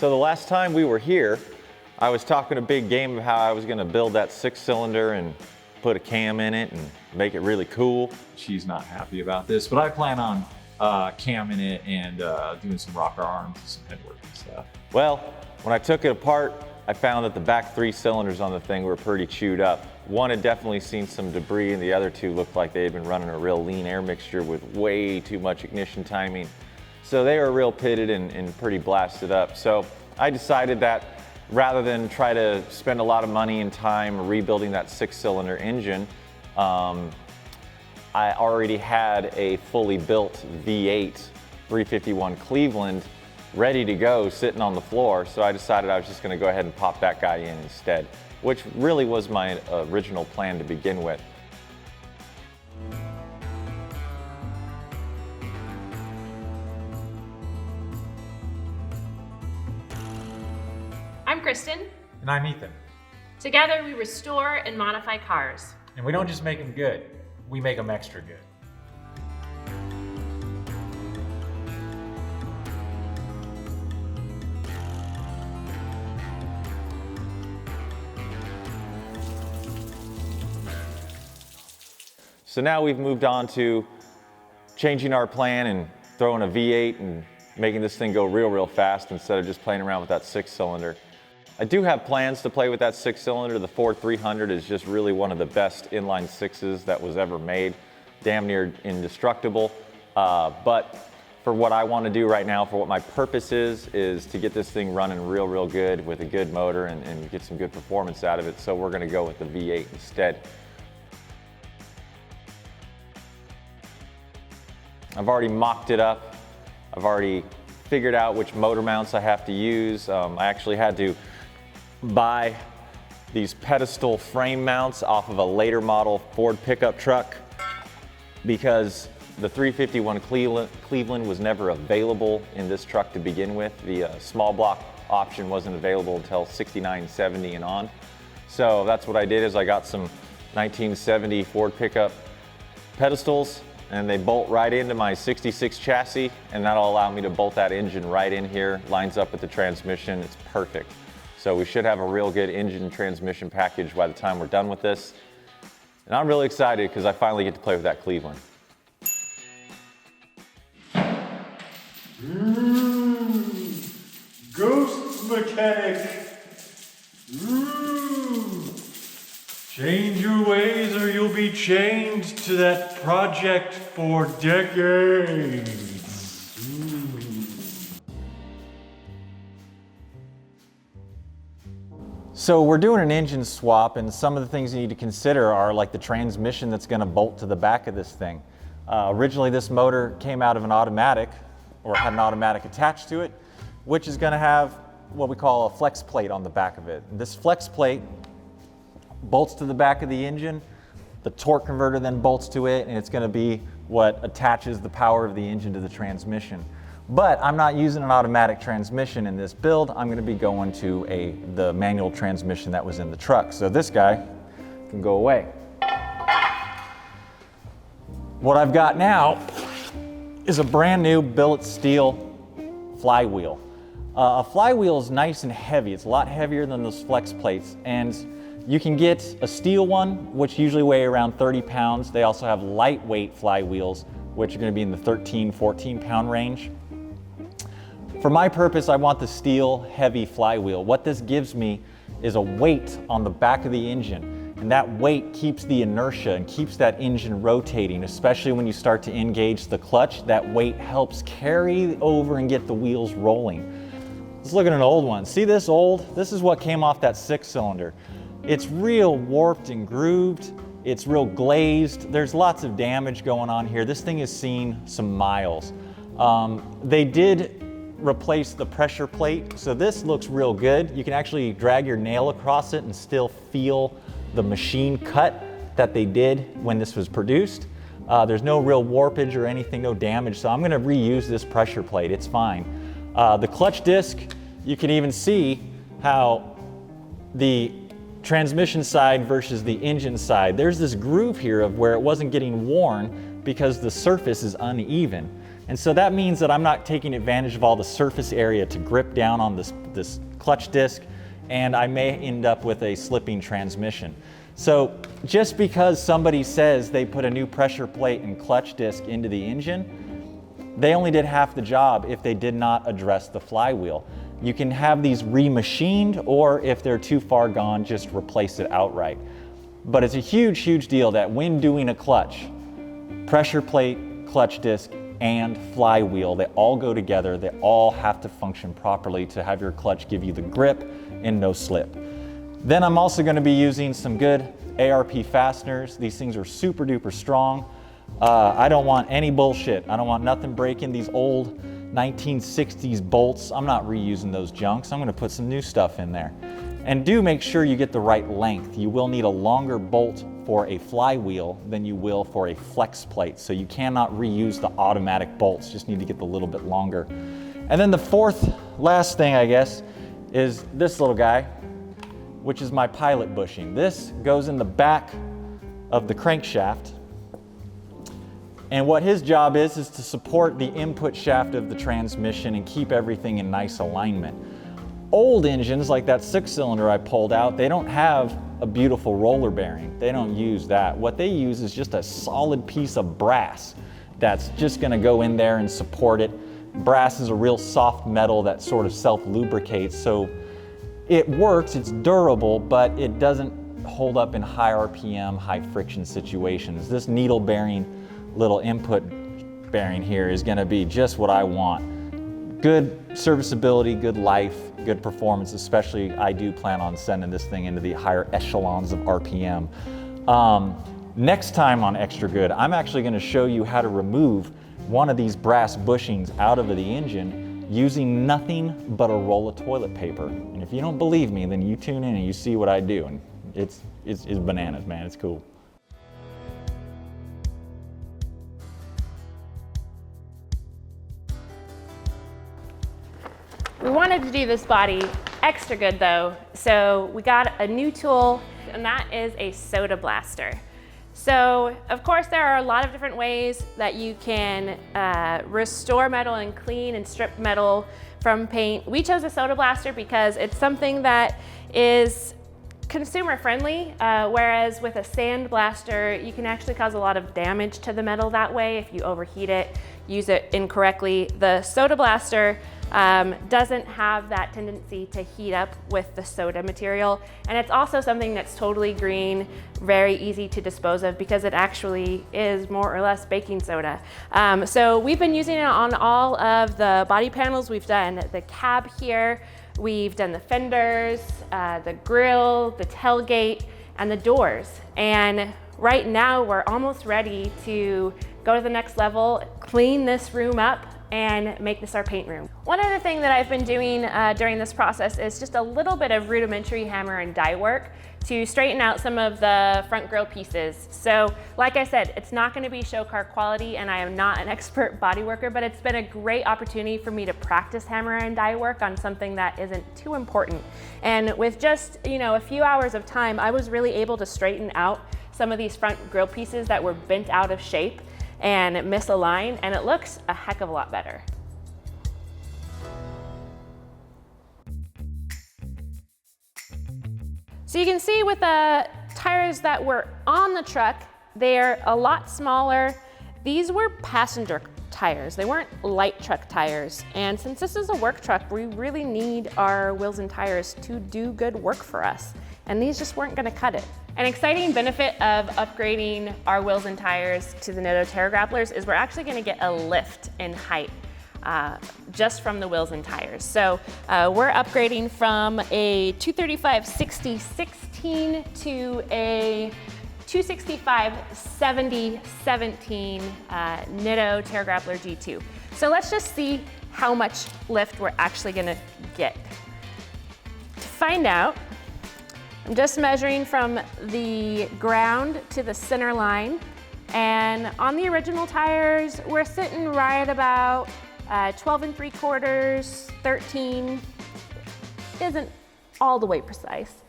So the last time we were here, I was talking a big game of how I was gonna build that 6-cylinder and put a cam in it and make it really cool. She's not happy about this, but I plan on camming it and doing some rocker arms and some headwork and stuff. Well, when I took it apart, I found that the back 3 cylinders on the thing were pretty chewed up. One had definitely seen some debris, and the other 2 looked like they had been running a real lean air mixture with way too much ignition timing. So they were real pitted and pretty blasted up. So I decided that rather than try to spend a lot of money and time rebuilding that 6-cylinder engine, I already had a fully built V8 351 Cleveland ready to go sitting on the floor. So I decided I was just gonna go ahead and pop that guy in instead, which really was my original plan to begin with. I'm Kristin. And I'm Ethan. Together we restore and modify cars. And we don't just make them good, we make them extra good. So now we've moved on to changing our plan and throwing a V8 and making this thing go real fast instead of just playing around with that 6-cylinder. I do have plans to play with that 6-cylinder. The Ford 300 is just really one of the best inline 6s that was ever made. Damn near indestructible. But for what I want to do right now, for what my purpose is to get this thing running real good with a good motor and get some good performance out of it. So we're going to go with the V8 instead. I've already mocked it up. I've already figured out which motor mounts I have to use. I actually had to buy these pedestal frame mounts off of a later model Ford pickup truck because the 351 Cleveland was never available in this truck to begin with. The small block option wasn't available until 69, 70 and on. So that's what I did is I got some 1970 Ford pickup pedestals, and they bolt right into my 66 chassis, and that'll allow me to bolt that engine right in here, lines up with the transmission, it's perfect. So we should have a real good engine transmission package by the time we're done with this. And I'm really excited because I finally get to play with that Cleveland. Ghost mechanic. Change your ways or you'll be chained to that project for decades. So we're doing an engine swap, and some of the things you need to consider are like the transmission that's going to bolt to the back of this thing. Originally this motor came out of an automatic, or had an automatic attached to it, which is going to have what we call a flex plate on the back of it. And this flex plate bolts to the back of the engine, the torque converter then bolts to it, and it's going to be what attaches the power of the engine to the transmission. But I'm not using an automatic transmission in this build. I'm going to be going to the manual transmission that was in the truck. So this guy can go away. What I've got now is a brand new billet steel flywheel. A flywheel is nice and heavy. It's a lot heavier than those flex plates, and you can get a steel one, which usually weigh around 30 pounds. They also have lightweight flywheels, which are going to be in the 13, 14 pound range. For my purpose, I want the steel heavy flywheel. What this gives me is a weight on the back of the engine, and that weight keeps the inertia and keeps that engine rotating, especially when you start to engage the clutch. That weight helps carry over and get the wheels rolling. Let's look at an old one. See this old? This is what came off that 6-cylinder. It's real warped and grooved. It's real glazed. There's lots of damage going on here. This thing has seen some miles. They did replace the pressure plate, so this looks real good. You can actually drag your nail across it and still feel the machine cut that they did when this was produced. There's no real warpage or anything, no damage, so I'm going to reuse this pressure plate. It's fine. The clutch disc, you can even see how the transmission side versus the engine side, there's this groove here of where it wasn't getting worn. because the surface is uneven. And so that means that I'm not taking advantage of all the surface area to grip down on this clutch disc, and I may end up with a slipping transmission. So just because somebody says they put a new pressure plate and clutch disc into the engine, they only did half the job if they did not address the flywheel. You can have these remachined, or if they're too far gone, just replace it outright. But it's a huge, huge deal that when doing a clutch, pressure plate, clutch disc, and flywheel, they all go together. They all have to function properly to have your clutch give you the grip and no slip. Then I'm also going to be using some good ARP fasteners. These things are super duper strong. I don't want any bullshit. I don't want nothing breaking these old 1960s bolts. I'm not reusing those junks. I'm going to put some new stuff in there. And do make sure you get the right length. You will need a longer bolt for a flywheel than you will for a flex plate. So you cannot reuse the automatic bolts, just need to get the little bit longer. And then the fourth last thing, I guess, is this little guy, which is my pilot bushing. This goes in the back of the crankshaft. And what his job is to support the input shaft of the transmission and keep everything in nice alignment. Old engines, like that 6-cylinder I pulled out, they don't have a beautiful roller bearing. They don't use that. What they use is just a solid piece of brass that's just gonna go in there and support it. Brass is a real soft metal that sort of self-lubricates, so it works, it's durable, but it doesn't hold up in high RPM, high friction situations. This needle bearing little input bearing here is gonna be just what I want. Good serviceability, good life, good performance, especially I do plan on sending this thing into the higher echelons of RPM. Next time on Extra Good, I'm actually gonna show you how to remove one of these brass bushings out of the engine using nothing but a roll of toilet paper. And if you don't believe me, then you tune in and you see what I do. And it's bananas, man, it's cool. We wanted to do this body extra good though, so we got a new tool, and that is a soda blaster. So of course there are a lot of different ways that you can restore metal and clean and strip metal from paint. We chose a soda blaster because it's something that is consumer friendly, whereas with a sand blaster, you can actually cause a lot of damage to the metal that way if you overheat it, use it incorrectly. The soda blaster doesn't have that tendency to heat up with the soda material. And it's also something that's totally green, very easy to dispose of because it actually is more or less baking soda. So we've been using it on all of the body panels. We've done the cab here, we've done the fenders, the grill, the tailgate, and the doors. And right now we're almost ready to go to the next level, clean this room up, and make this our paint room. One other thing that I've been doing during this process is just a little bit of rudimentary hammer and die work to straighten out some of the front grille pieces. So like I said, it's not gonna be show car quality, and I am not an expert body worker, but it's been a great opportunity for me to practice hammer and die work on something that isn't too important. And with just a few hours of time, I was really able to straighten out some of these front grille pieces that were bent out of shape and misaligned, and it looks a heck of a lot better. So you can see with the tires that were on the truck, they're a lot smaller. These were passenger tires. They weren't light truck tires. And since this is a work truck, we really need our wheels and tires to do good work for us. And these just weren't gonna cut it. An exciting benefit of upgrading our wheels and tires to the Nitto Terra Grapplers is we're actually gonna get a lift in height just from the wheels and tires. So we're upgrading from a 235/60/16 to a 265/70/17 Nitto Terra Grappler G2. So let's just see how much lift we're actually gonna get. To find out, I'm just measuring from the ground to the center line. And on the original tires, we're sitting right about 12 3/4, 13. Isn't all the way precise.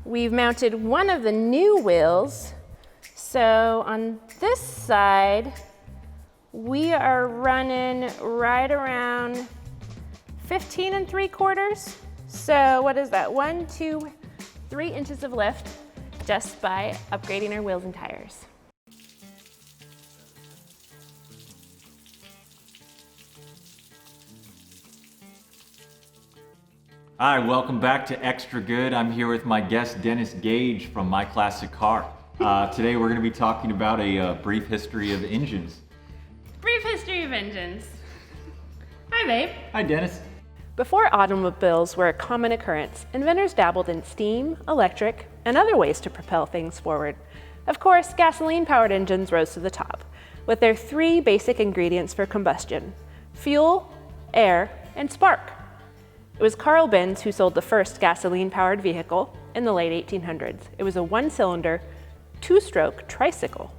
We've mounted one of the new wheels So on this side, we are running right around 15 3/4. So what is that? 1, 2, 3 inches of lift just by upgrading our wheels and tires. Hi, welcome back to Extra Good. I'm here with my guest, Dennis Gage from My Classic Car. Today we're going to be talking about a brief history of engines. Brief history of engines. Hi, babe. Hi, Dennis. Before automobiles were a common occurrence, inventors dabbled in steam, electric, and other ways to propel things forward. Of course, gasoline-powered engines rose to the top, with their 3 basic ingredients for combustion: fuel, air, and spark. It was Carl Benz who sold the first gasoline-powered vehicle in the late 1800s. It was a 1-cylinder, 2-stroke tricycle.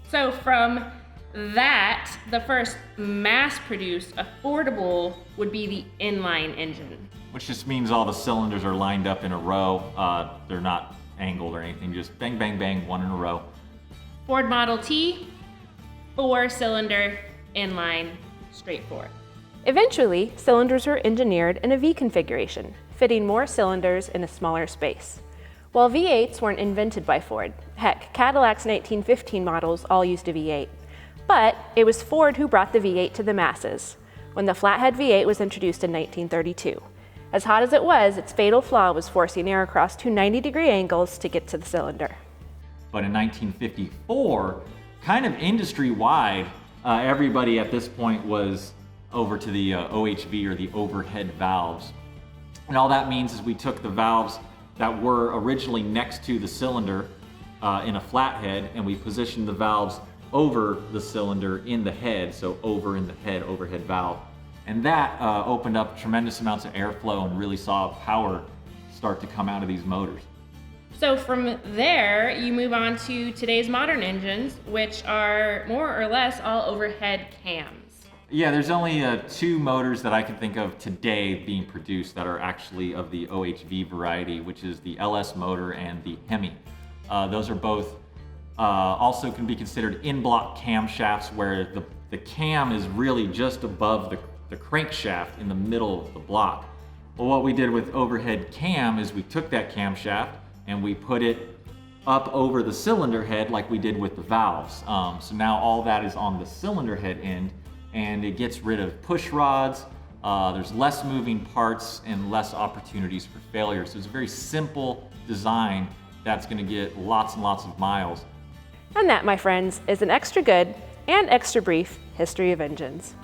So from that, the first mass-produced, affordable would be the inline engine. Which just means all the cylinders are lined up in a row. They're not angled or anything, just bang, bang, bang, one in a row. Ford Model T, 4-cylinder, inline, straightforward. Eventually, cylinders were engineered in a V configuration, fitting more cylinders in a smaller space. While V8s weren't invented by Ford, heck, Cadillac's 1915 models all used a V8. But it was Ford who brought the V8 to the masses, when the flathead V8 was introduced in 1932. As hot as it was, its fatal flaw was forcing air across 2 90-degree angles to get to the cylinder. But in 1954, kind of industry-wide, everybody at this point was over to the OHV, or the overhead valves. And all that means is we took the valves that were originally next to the cylinder in a flathead, and we positioned the valves over the cylinder in the head, so over in the head, overhead valve. And that opened up tremendous amounts of airflow and really saw power start to come out of these motors. So from there, you move on to today's modern engines, which are more or less all overhead cams. Yeah, there's only 2 motors that I can think of today being produced that are actually of the OHV variety, which is the LS motor and the Hemi. Those are both also can be considered in-block camshafts, where the cam is really just above the crankshaft in the middle of the block. Well, what we did with overhead cam is we took that camshaft and we put it up over the cylinder head like we did with the valves. So now all that is on the cylinder head end, and it gets rid of push rods. There's less moving parts and less opportunities for failure. So it's a very simple design that's going to get lots and lots of miles. And that, my friends, is an extra good and extra brief history of engines.